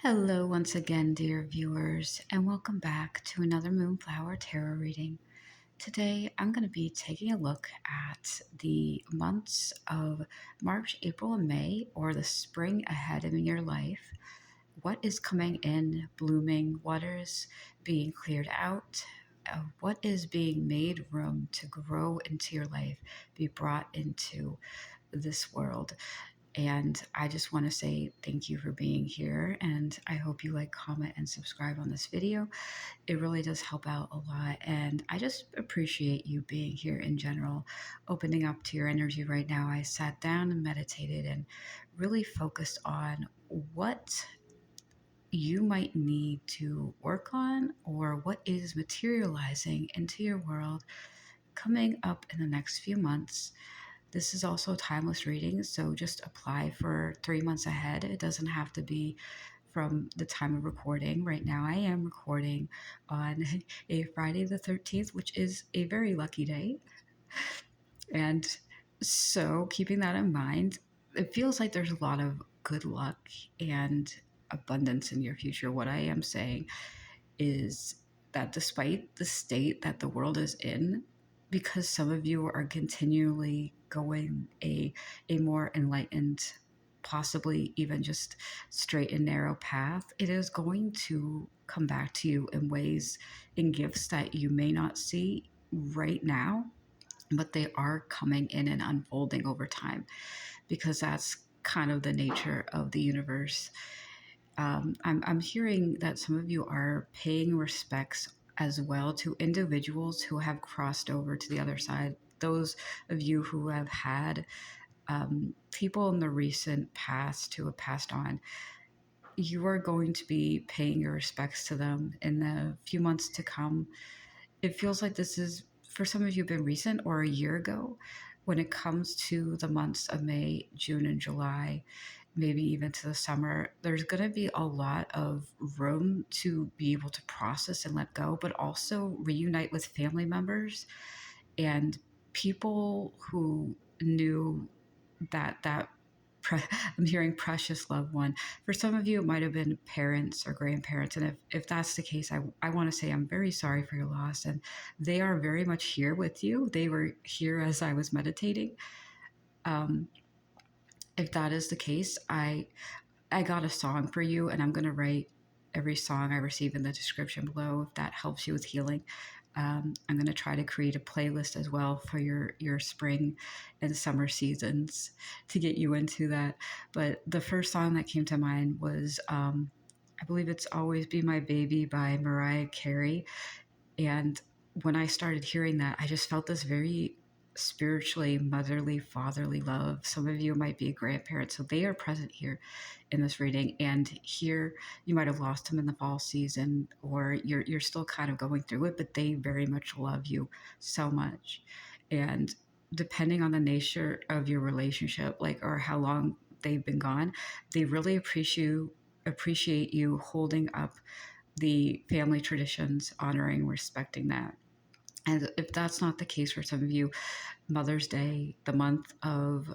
Hello, once again, dear viewers, and welcome back to another Moonflower Tarot reading. Today, I'm going to be taking a look at the months of March, April, and May, or the spring ahead in your life. What is coming in, blooming? What is being cleared out? What is being made room to grow into your life, be brought into this world? And I just want to say thank you for being here. And I hope you like, comment, and subscribe on this video. It really does help out a lot. And I just appreciate you being here in general, opening up to your energy right now. I sat down and meditated and really focused on what you might need to work on or what is materializing into your world coming up in the next few months. This is also timeless reading, so just apply for 3 months ahead. It doesn't have to be from the time of recording. Right now, I am recording on a Friday the 13th, which is a very lucky day. And so, keeping that in mind, it feels like there's a lot of good luck and abundance in your future. What I am saying is that despite the state that the world is in, because some of you are continually going a more enlightened, possibly even just straight and narrow path, it is going to come back to you in ways, in gifts that you may not see right now, but they are coming in and unfolding over time, because that's kind of the nature of the universe. I'm hearing that some of you are paying respects as well to individuals who have crossed over to the other side. Those of you who have had people in the recent past who have passed on, you are going to be paying your respects to them in the few months to come. It feels like this is, for some of you, been recent or a year ago. When it comes to the months of May, June, and July, maybe even to the summer, there's going to be a lot of room to be able to process and let go, but also reunite with family members and people who knew that I'm hearing precious loved one. For some of you, it might have been parents or grandparents. And if that's the case, I want to say I'm very sorry for your loss. And they are very much here with you. They were here as I was meditating. Um, if that is the case, I got a song for you, and I'm going to write every song I receive in the description below if that helps you with healing. I'm going to try to create a playlist as well for your spring and summer seasons to get you into that. But the first song that came to mind was, I believe it's Always Be My Baby by Mariah Carey. And when I started hearing that, I just felt this very spiritually motherly, fatherly love. Some of you might be a grandparent, so they are present here in this reading. And here you might have lost them in the fall season, or you're still kind of going through it, but they very much love you so much. And depending on the nature of your relationship, like, or how long they've been gone, they really appreciate you holding up the family traditions, honoring, respecting that. And if that's not the case for some of you, Mother's Day, the month of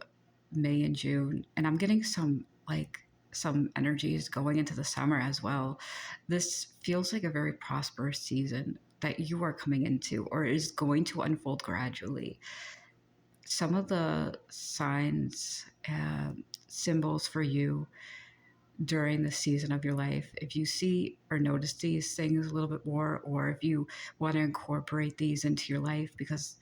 May and June, and I'm getting some energies going into the summer as well. This feels like a very prosperous season that you are coming into, or is going to unfold gradually. Some of the signs, symbols for you during the season of your life, if you see or notice these things a little bit more, or if you want to incorporate these into your life, because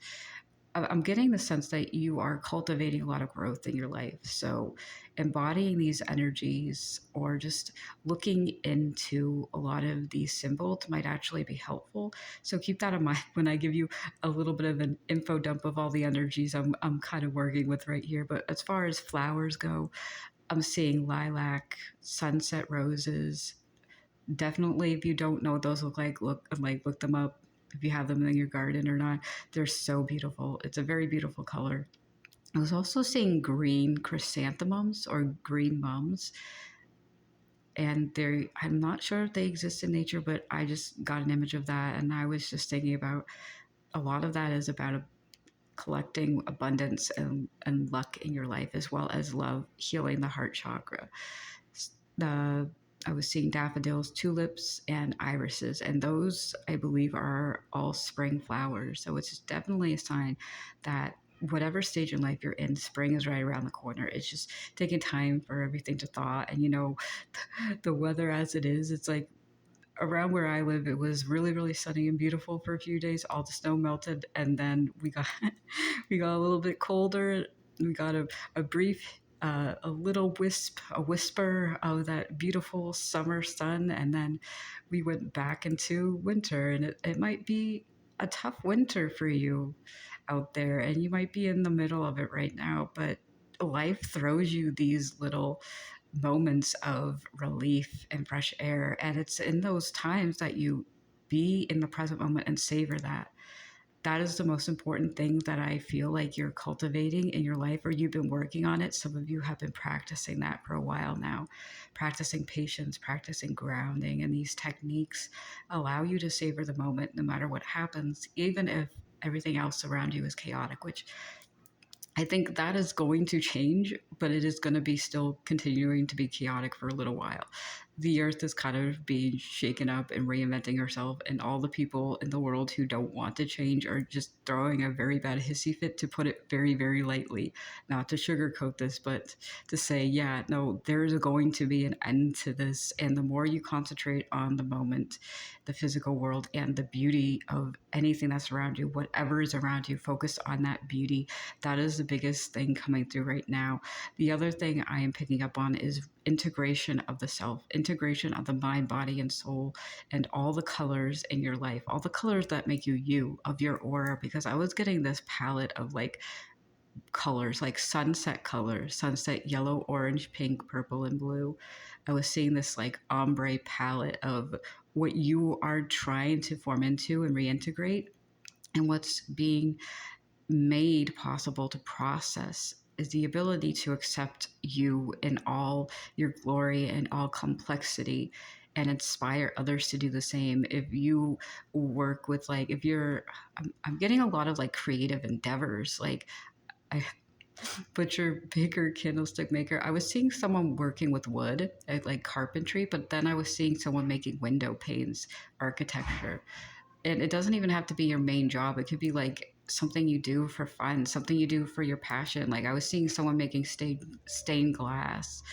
I'm getting the sense that you are cultivating a lot of growth in your life. So embodying these energies or just looking into a lot of these symbols might actually be helpful. So keep that in mind when I give you a little bit of an info dump of all the energies I'm kind of working with right here. But as far as flowers go, I'm seeing lilac, sunset roses. Definitely, if you don't know what those look like, look them up. If you have them in your garden or not, they're so beautiful. It's a very beautiful color. I was also seeing green chrysanthemums or green mums, and I'm not sure if they exist in nature, but I just got an image of that, and I was just thinking about a lot of that is about collecting abundance and luck in your life, as well as love, healing the heart chakra. The I was seeing daffodils, tulips, and irises, and those I believe are all spring flowers. So it's definitely a sign that whatever stage in life you're in, spring is right around the corner. It's just taking time for everything to thaw. And the weather as it is, it's like around where I live, it was really, really sunny and beautiful for a few days. All the snow melted, and then we got we got a little bit colder. We got a brief, a little a whisper of that beautiful summer sun, and then we went back into winter. And it might be a tough winter for you out there, and you might be in the middle of it right now, but life throws you these little moments of relief and fresh air. And it's in those times that you be in the present moment and savor that. That is the most important thing that I feel like you're cultivating in your life, or you've been working on it. Some of you have been practicing that for a while now, practicing patience, practicing grounding. And these techniques allow you to savor the moment no matter what happens, even if everything else around you is chaotic, which I think that is going to change, but it is going to be still continuing to be chaotic for a little while. The earth is kind of being shaken up and reinventing herself, and all the people in the world who don't want to change are just throwing a very bad hissy fit, to put it very, very lightly. Not to sugarcoat this, but to say, yeah, no, there is going to be an end to this. And the more you concentrate on the moment, the physical world, and the beauty of anything that's around you, whatever is around you, focus on that beauty. That is the biggest thing coming through right now. The other thing I am picking up on is integration of the self, integration of the mind, body, and soul, and all the colors in your life, all the colors that make you you, of your aura. Because I was getting this palette of like colors, like sunset yellow, orange, pink, purple, and blue. I was seeing this like ombre palette of what you are trying to form into and reintegrate, and what's being made possible to process is the ability to accept you in all your glory and all complexity, and inspire others to do the same. If you work with like, if you're, I'm getting a lot of like creative endeavors, like I butcher, baker, candlestick maker. I was seeing someone working with wood, like carpentry, but then I was seeing someone making window panes, architecture. And it doesn't even have to be your main job. It could be like something you do for fun, something you do for your passion. Like I was seeing someone making stained glass.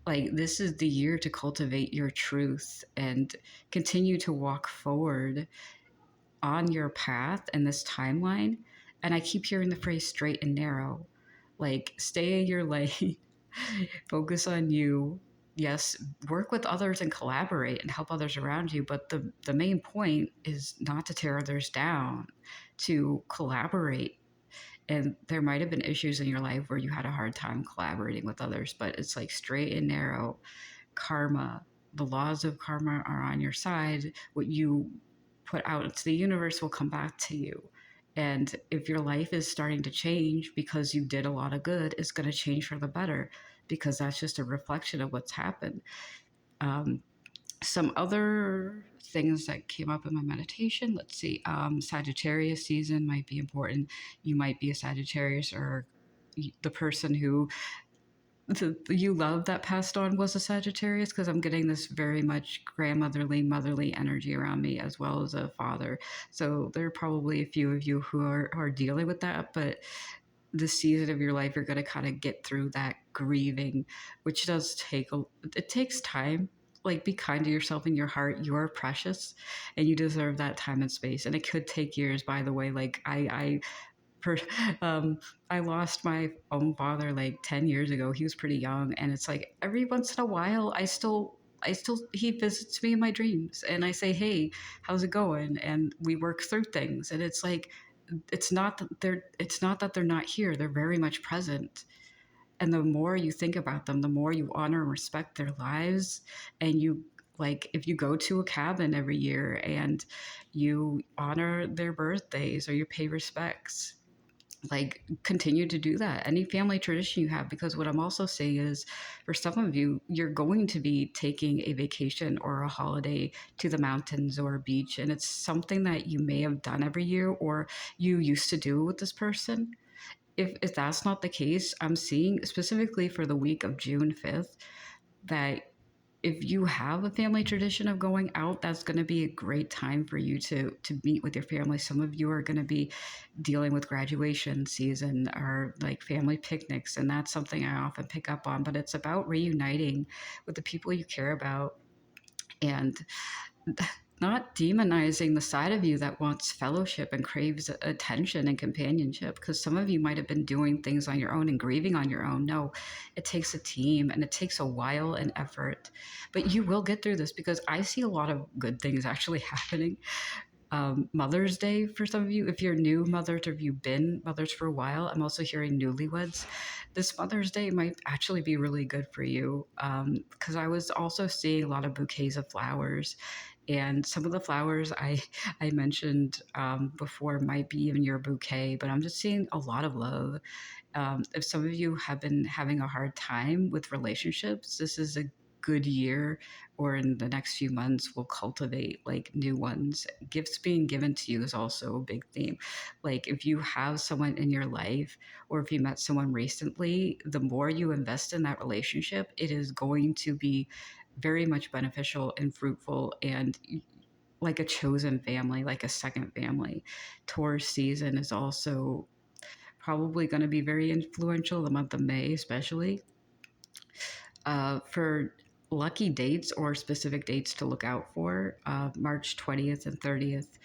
Like this is the year to cultivate your truth and continue to walk forward on your path and this timeline. And I keep hearing the phrase straight and narrow. Like stay in your lane, focus on you. Yes, work with others and collaborate and help others around you. But the main point is not to tear others down, to collaborate. And there might have been issues in your life where you had a hard time collaborating with others, but it's like straight and narrow. Karma, the laws of karma are on your side. What you put out into the universe will come back to you. And if your life is starting to change because you did a lot of good, it's going to change for the better, because that's just a reflection of what's happened. Um, some other things that came up in my meditation, let's see, Sagittarius season might be important. You might be a Sagittarius, or the person who you love that passed on was a Sagittarius, because I'm getting this very much grandmotherly, motherly energy around me, as well as a father. So there are probably a few of you who are dealing with that, but this season of your life, you're going to kind of get through that grieving, which does it takes time. Like, be kind to yourself in your heart. You are precious and you deserve that time and space. And it could take years, by the way. Like per, um, I lost my own father like 10 years ago. He was pretty young. And it's like every once in a while, he visits me in my dreams, and I say, hey, how's it going? And we work through things. And it's like, it's not that they're not here. They're very much present. And the more you think about them, the more you honor and respect their lives. And you, like, if you go to a cabin every year and you honor their birthdays, or you pay respects, like, continue to do that, any family tradition you have. Because what I'm also saying is, for some of you, you're going to be taking a vacation or a holiday to the mountains or a beach, and it's something that you may have done every year, or you used to do with this person. If that's not the case, I'm seeing specifically for the week of June 5th that if you have a family tradition of going out, that's going to be a great time for you to meet with your family. Some of you are going to be dealing with graduation season or like family picnics, and that's something I often pick up on. But it's about reuniting with the people you care about, and not demonizing the side of you that wants fellowship and craves attention and companionship, because some of you might have been doing things on your own and grieving on your own. No, it takes a team and it takes a while and effort, but you will get through this, because I see a lot of good things actually happening. Mother's Day for some of you, if you're new mothers or if you've been mothers for a while. I'm also hearing newlyweds. This Mother's Day might actually be really good for you, because I was also seeing a lot of bouquets of flowers, and some of the flowers I mentioned before might be in your bouquet, but I'm just seeing a lot of love. If some of you have been having a hard time with relationships, this is a good year, or in the next few months will cultivate like new ones. Gifts being given to you is also a big theme. Like if you have someone in your life, or if you met someone recently, the more you invest in that relationship, it is going to be very much beneficial and fruitful, and like a chosen family, like a second family. Taurus season is also probably going to be very influential, the month of May especially. For lucky dates or specific dates to look out for, March 20th and 30th.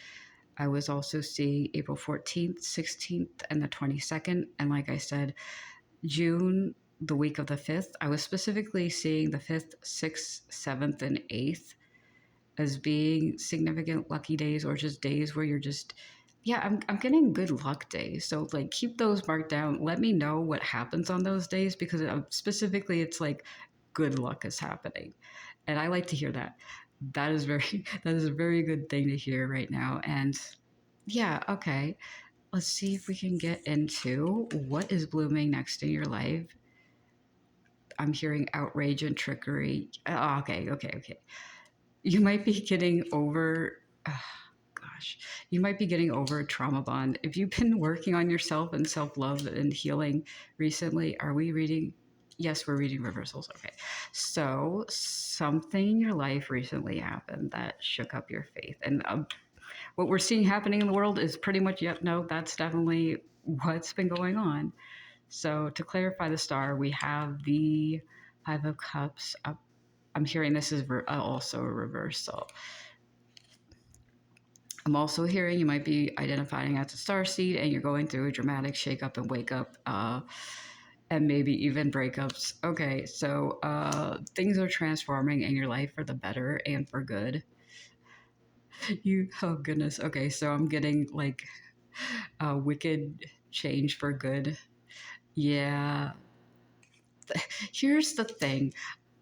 I was also seeing April 14th, 16th, and the 22nd. And like I said, June, the week of the 5th, I was specifically seeing the 5th, 6th, 7th, and 8th as being significant lucky days, or just days where you're just, yeah, I'm getting good luck days. So like keep those marked down. Let me know what happens on those days, because specifically it's like good luck is happening. And I like to hear that. That is very that is a very good thing to hear right now. And yeah, okay. Let's see if we can get into what is blooming next in your life. I'm hearing outrage and trickery. Okay. You might be getting over, gosh, you might be getting over a trauma bond. If you've been working on yourself and self love and healing recently, are we reading? Yes, we're reading reversals. Okay. So, something in your life recently happened that shook up your faith. And what we're seeing happening in the world is pretty much, yep, no, that's definitely what's been going on. So, to clarify the star, we have the Five of Cups up. I'm hearing this is also a reversal. I'm also hearing you might be identifying as a starseed, and you're going through a dramatic shakeup and wake up, and maybe even breakups. Okay, so things are transforming in your life for the better and for good. Oh goodness. Okay, so I'm getting like wicked change for good. Yeah. Here's the thing.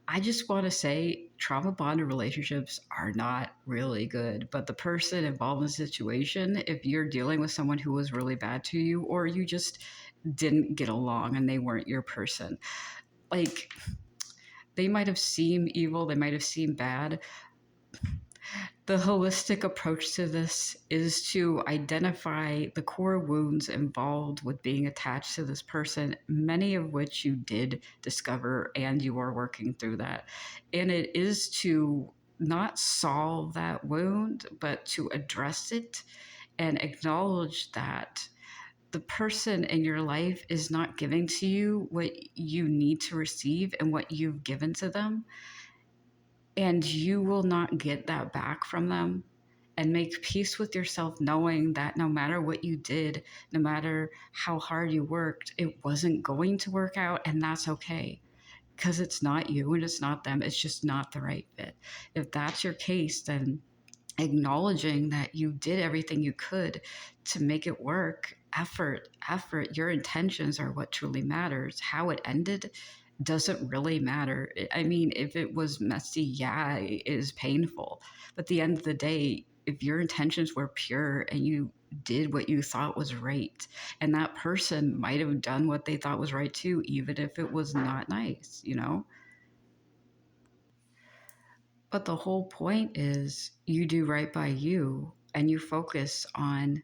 I just want to say trauma bonded relationships are not really good, but the person involved in the situation, if you're dealing with someone who was really bad to you, or you just didn't get along and they weren't your person, like they might have seemed evil, they might have seemed bad. The holistic approach to this is to identify the core wounds involved with being attached to this person, many of which you did discover and you are working through that. And it is to not solve that wound, but to address it and acknowledge that the person in your life is not giving to you what you need to receive and what you've given to them, and you will not get that back from them. And make peace with yourself, knowing that no matter what you did, no matter how hard you worked, it wasn't going to work out, and that's okay, because it's not you and it's not them. It's just not the right fit. If that's your case, then acknowledging that you did everything you could to make it work, effort, your intentions are what truly matters. How it ended doesn't really matter. I mean, if it was messy, yeah, it is painful. But at the end of the day, if your intentions were pure and you did what you thought was right, and that person might have done what they thought was right too, even if it was not nice, you know? But the whole point is you do right by you and you focus on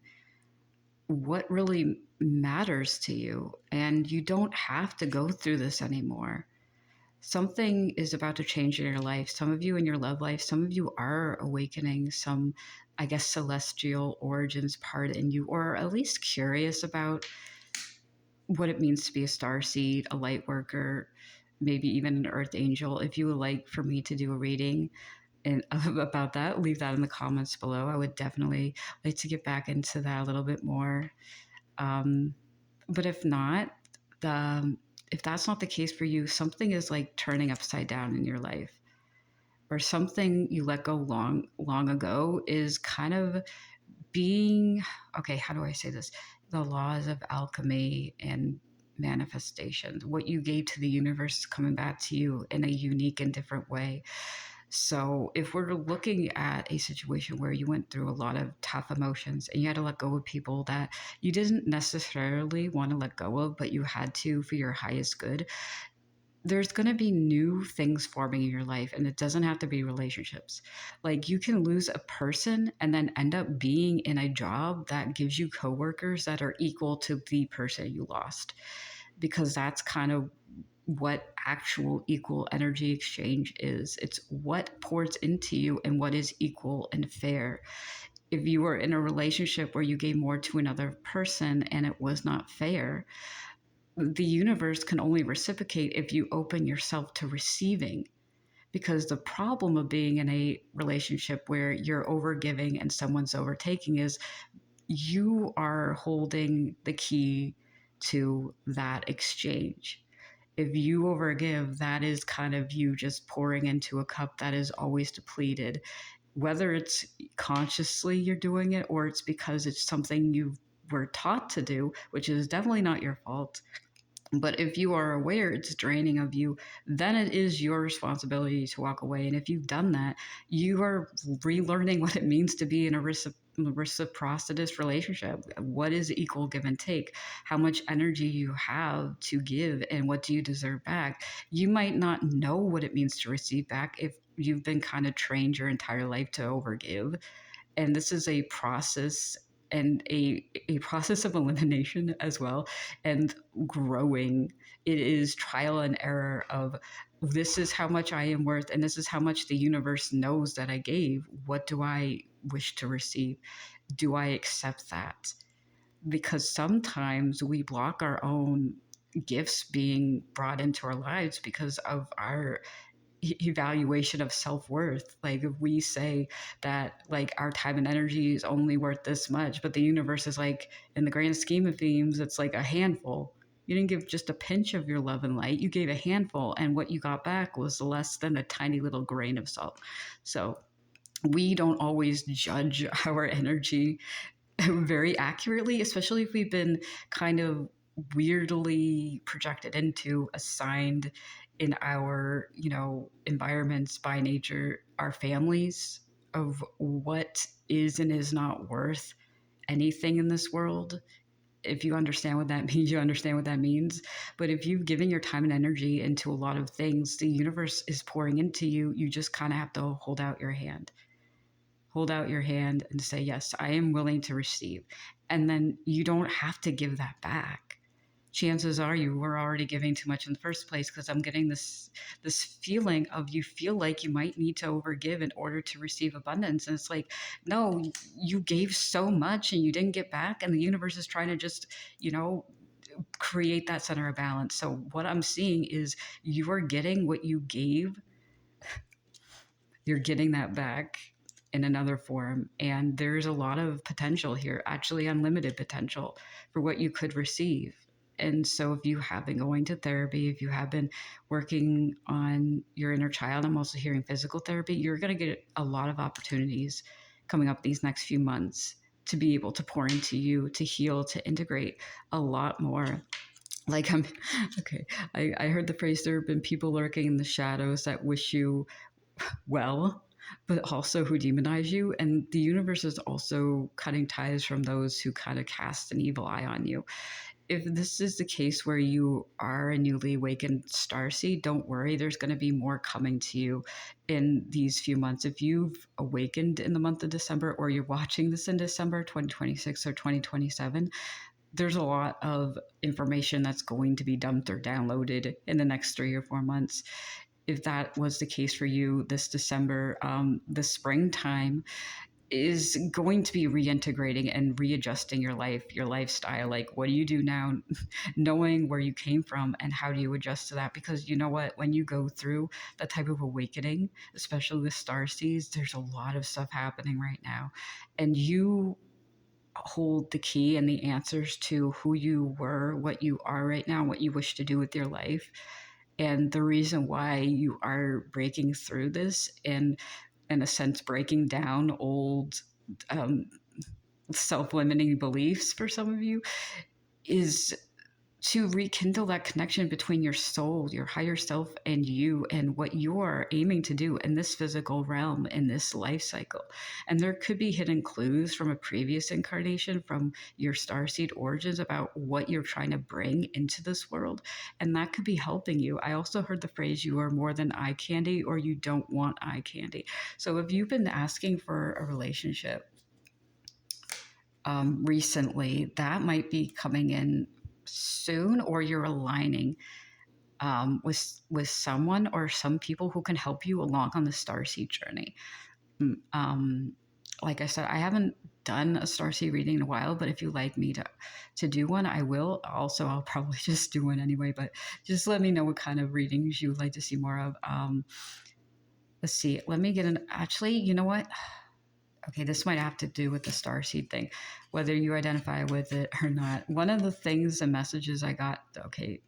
what really matters to you, and you don't have to go through this anymore. something is about to change in your life. Some of you in your love life, some of you are awakening some, I guess, celestial origins part in you, or at least curious about what it means to be a star seed, a light worker, maybe even an earth angel. If you would like for me to do a reading and about that, leave that in the comments below. I would definitely like to get back into that a little bit more. But if not, the if that's not the case for you, something is like turning upside down in your life, or something you let go long ago is kind of being, okay, how do I say this? The laws of alchemy and manifestations. What you gave to the universe is coming back to you in a unique and different way. So, if we're looking at a situation where you went through a lot of tough emotions and you had to let go of people that you didn't necessarily want to let go of, but you had to for your highest good, there's going to be new things forming in your life, and it doesn't have to be relationships. Like, you can lose a person and then end up being in a job that gives you coworkers that are equal to the person you lost, because that's kind of what actual equal energy exchange is. It's what pours into you and what is equal and fair. If you were in a relationship where you gave more to another person and it was not fair, the universe can only reciprocate if you open yourself to receiving. Because the problem of being in a relationship where you're overgiving and someone's overtaking is you are holding the key to that exchange. If you overgive, that is kind of you just pouring into a cup that is always depleted, whether it's consciously you're doing it or it's because it's something you were taught to do, which is definitely not your fault. But if you are aware it's draining of you, then it is your responsibility to walk away. And if you've done that, you are relearning what it means to be in a reciprocitous relationship. What is equal give and take? How much energy you have to give, and what do you deserve back? You might not know what it means to receive back if you've been kind of trained your entire life to overgive. And this is a process, and a process of elimination as well, and growing. It is trial and error of, this is how much I am worth and this is how much the universe knows that I gave. What do I wish to receive? Do I accept that? Because sometimes we block our own gifts being brought into our lives because of our evaluation of self-worth. Like, if we say that like our time and energy is only worth this much, but the universe is like, in the grand scheme of things, it's like a handful. You didn't give just a pinch of your love and light, you gave a handful, and what you got back was less than a tiny little grain of salt. So we don't always judge our energy very accurately, especially if we've been kind of weirdly projected into, assigned in our, environments by nature, our families, of what is and is not worth anything in this world. If you understand what that means, you understand what that means. But if you've given your time and energy into a lot of things, the universe is pouring into you. You just kind of have to hold out your hand. Hold out your hand and say, yes, I am willing to receive. And then you don't have to give that back. Chances are you were already giving too much in the first place, because I'm getting this feeling of, you feel like you might need to overgive in order to receive abundance. And it's like, no, you gave so much and you didn't get back, and the universe is trying to just, create that center of balance. So what I'm seeing is, you are getting what you gave, you're getting that back in another form. And there's a lot of potential here, actually unlimited potential for what you could receive. And so if you have been going to therapy, if you have been working on your inner child, I'm also hearing physical therapy, you're going to get a lot of opportunities coming up these next few months to be able to pour into you, to heal, to integrate a lot more. Like, okay, I heard the phrase, there have been people lurking in the shadows that wish you well, but also who demonize you. And the universe is also cutting ties from those who kind of cast an evil eye on you. If this is the case where you are a newly awakened starseed, don't worry, there's going to be more coming to you in these few months. If you've awakened in the month of December, or you're watching this in December 2026 or 2027, there's a lot of information that's going to be dumped or downloaded in the next 3 or 4 months. If that was the case for you this December, the springtime is going to be reintegrating and readjusting your life, your lifestyle. Like, what do you do now, knowing where you came from and how do you adjust to that? Because you know what, when you go through that type of awakening, especially with Starseeds, there's a lot of stuff happening right now, and you hold the key and the answers to who you were, what you are right now, what you wish to do with your life, and the reason why you are breaking through this, and in a sense breaking down old um, self-limiting beliefs for some of you, is to rekindle that connection between your soul, your higher self, and you, and what you're aiming to do in this physical realm, in this life cycle. And there could be hidden clues from a previous incarnation, from your starseed origins, about what you're trying to bring into this world. And that could be helping you. I also heard the phrase, you are more than eye candy, or you don't want eye candy. So if you've been asking for a relationship recently, that might be coming in soon, or you're aligning with someone or some people who can help you along on the starseed journey. Um, like I said, I haven't done a starseed reading in a while, but if you like me to do one, I will. Also, I'll probably just do one anyway, but just let me know what kind of readings you would like to see more of. Let's see. Let me get an. Actually, you know what? Okay, this might have to do with the starseed thing, whether you identify with it or not. One of the things, the messages I got, okay,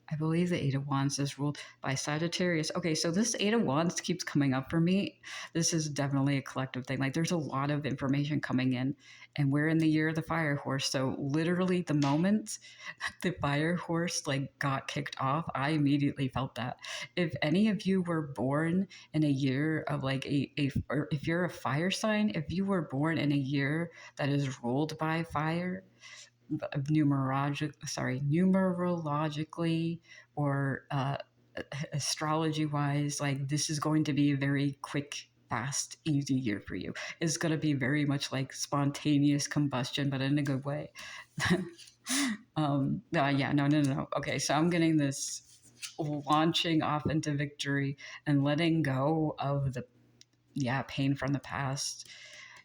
I believe the Eight of Wands is ruled by Sagittarius. Okay, so this Eight of Wands keeps coming up for me. This is definitely a collective thing. Like, there's a lot of information coming in, and we're in the year of the fire horse. So literally the moment the fire horse like got kicked off, I immediately felt that. If any of you were born in a year of like or if you're a fire sign, if you were born in a year that is ruled by fire, numerologically, or astrology wise, like, this is going to be a very quick, fast, easy year for you. It's going to be very much like spontaneous combustion, but in a good way. Yeah, no. Okay, so I'm getting this launching off into victory and letting go of the pain from the past.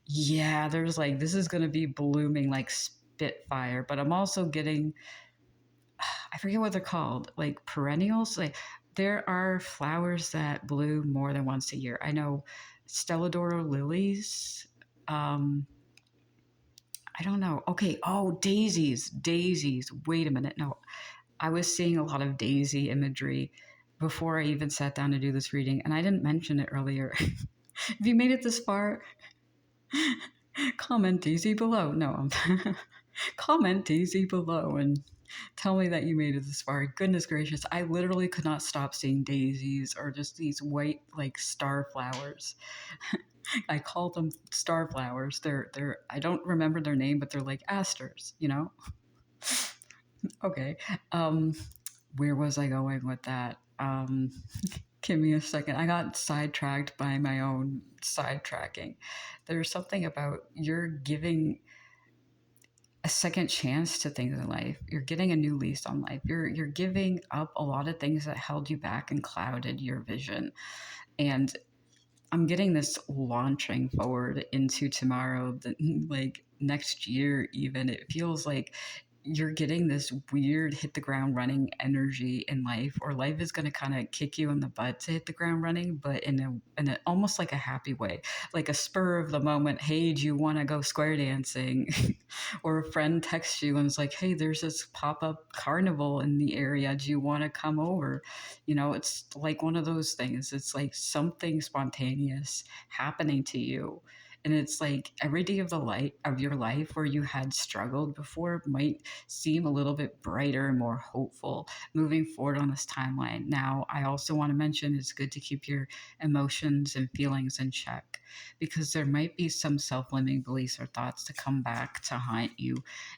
Yeah, there's like, this is going to be blooming like Spitfire, but I'm also getting, I forget what they're called, like perennials. Like, there are flowers that bloom more than once a year. I know Stelladora lilies. I don't know. Okay. Oh, daisies. Wait a minute. No, I was seeing a lot of daisy imagery before I even sat down to do this reading, and I didn't mention it earlier. If you made it this far, comment Daisy below. No, comment Daisy below and tell me that you made it this far. Goodness gracious, I literally could not stop seeing daisies, or just these white like star flowers. I call them star flowers. They're I don't remember their name, but they're like asters, you know? Okay. Where was I going with that? Give me a second. I got sidetracked by my own sidetracking. There's something about, you're giving a second chance to things in life. You're getting a new lease on life. You're giving up a lot of things that held you back and clouded your vision. And I'm getting this launching forward into tomorrow, like next year even. It feels like you're getting this weird hit the ground running energy in life, or life is going to kind of kick you in the butt to hit the ground running, but in a almost like a happy way, like a spur of the moment. Hey, do you want to go square dancing? Or a friend texts you and is like, hey, there's this pop-up carnival in the area, do you want to come over? You know, it's like one of those things. It's like something spontaneous happening to you, and it's like every day of the light of your life where you had struggled before might seem a little bit brighter and more hopeful moving forward on this timeline. Now, I also want to mention, it's good to keep your emotions and feelings in check, because there might be some self-limiting beliefs or thoughts to come back to haunt you.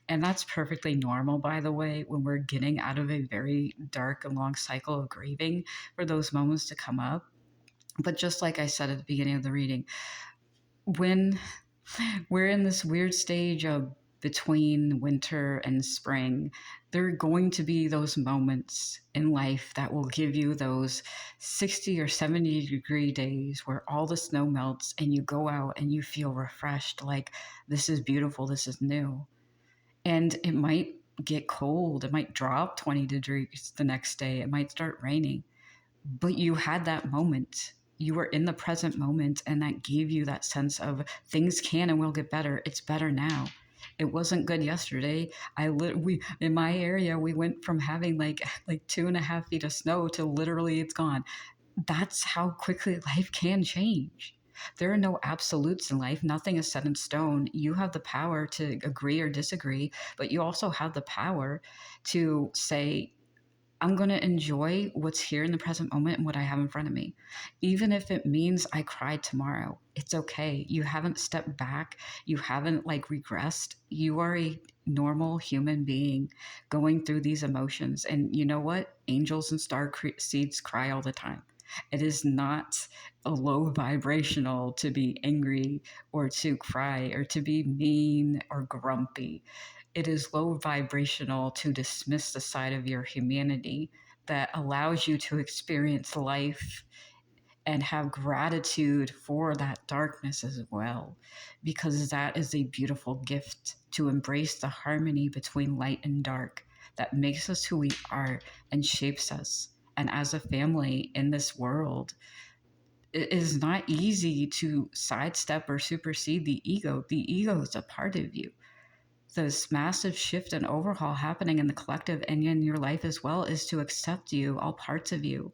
And that's perfectly normal, by the way, when we're getting out of a very dark and long cycle of grieving, for those moments to come up. But just like I said at the beginning of the reading, when we're in this weird stage of between winter and spring, there are going to be those moments in life that will give you those 60 or 70-degree days where all the snow melts and you go out and you feel refreshed, like this is beautiful, this is new. And it might get cold, it might drop 20 degrees the next day, it might start raining, but you had that moment. You were in the present moment, and that gave you that sense of things can and will get better. It's better now. It wasn't good yesterday. We in my area we went from having like 2.5 feet of snow to literally it's gone. That's how quickly life can change. There are no absolutes in life. Nothing is set in stone. You have the power to agree or disagree, but you also have the power to say, I'm going to enjoy what's here in the present moment and what I have in front of me. Even if it means I cry tomorrow, it's okay. You haven't stepped back. You haven't regressed. You are a normal human being going through these emotions. And you know what? Angels and seeds cry all the time. It is not a low vibrational to be angry or to cry or to be mean or grumpy. It is low vibrational to dismiss the side of your humanity that allows you to experience life and have gratitude for that darkness as well, because that is a beautiful gift to embrace the harmony between light and dark that makes us who we are and shapes us. And as a family in this world, it is not easy to sidestep or supersede the ego. The ego is a part of you. This massive shift and overhaul happening in the collective and in your life as well is to accept you, all parts of you,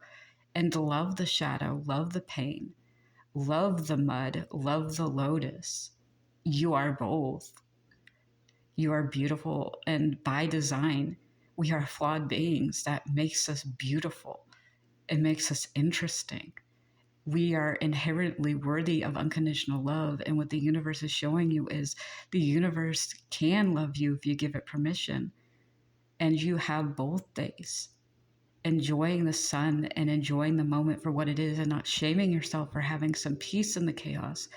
and love the shadow, love the pain, love the mud, love the lotus. You are both. You are beautiful, and by design, we are flawed beings. That makes us beautiful. It makes us interesting. We are inherently worthy of unconditional love. And what the universe is showing you is the universe can love you if you give it permission. And you have both days, enjoying the sun and enjoying the moment for what it is and not shaming yourself for having some peace in the chaos.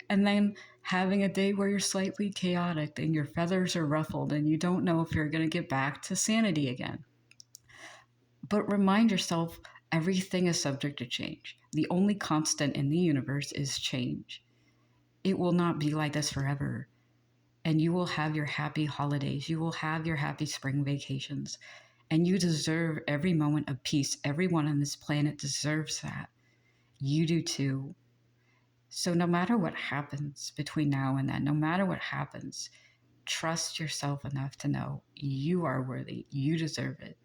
And then having a day where you're slightly chaotic and your feathers are ruffled and you don't know if you're going to get back to sanity again. But remind yourself, everything is subject to change. The only constant in the universe is change. It will not be like this forever. And you will have your happy holidays. You will have your happy spring vacations. And you deserve every moment of peace. Everyone on this planet deserves that. You do too. So no matter what happens between now and then, no matter what happens, trust yourself enough to know you are worthy. You deserve it.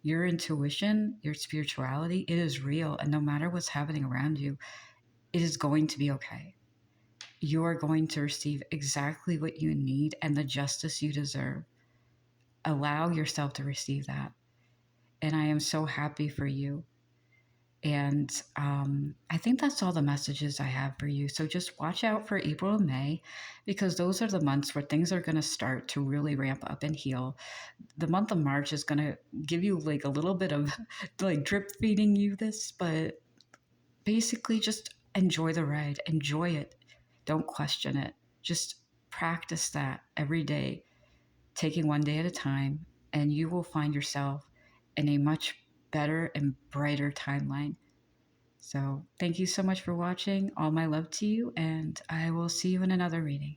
Your intuition, your spirituality, it is real. And no matter what's happening around you, it is going to be okay. You are going to receive exactly what you need and the justice you deserve. Allow yourself to receive that. And I am so happy for you. And I think that's all the messages I have for you. So just watch out for April and May, because those are the months where things are going to start to really ramp up and heal. The month of March is going to give you a little bit of drip feeding you this, but basically just enjoy the ride, enjoy it. Don't question it. Just practice that every day, taking one day at a time, and you will find yourself in a much better and brighter timeline. So thank you so much for watching. All my love to you, and I will see you in another reading.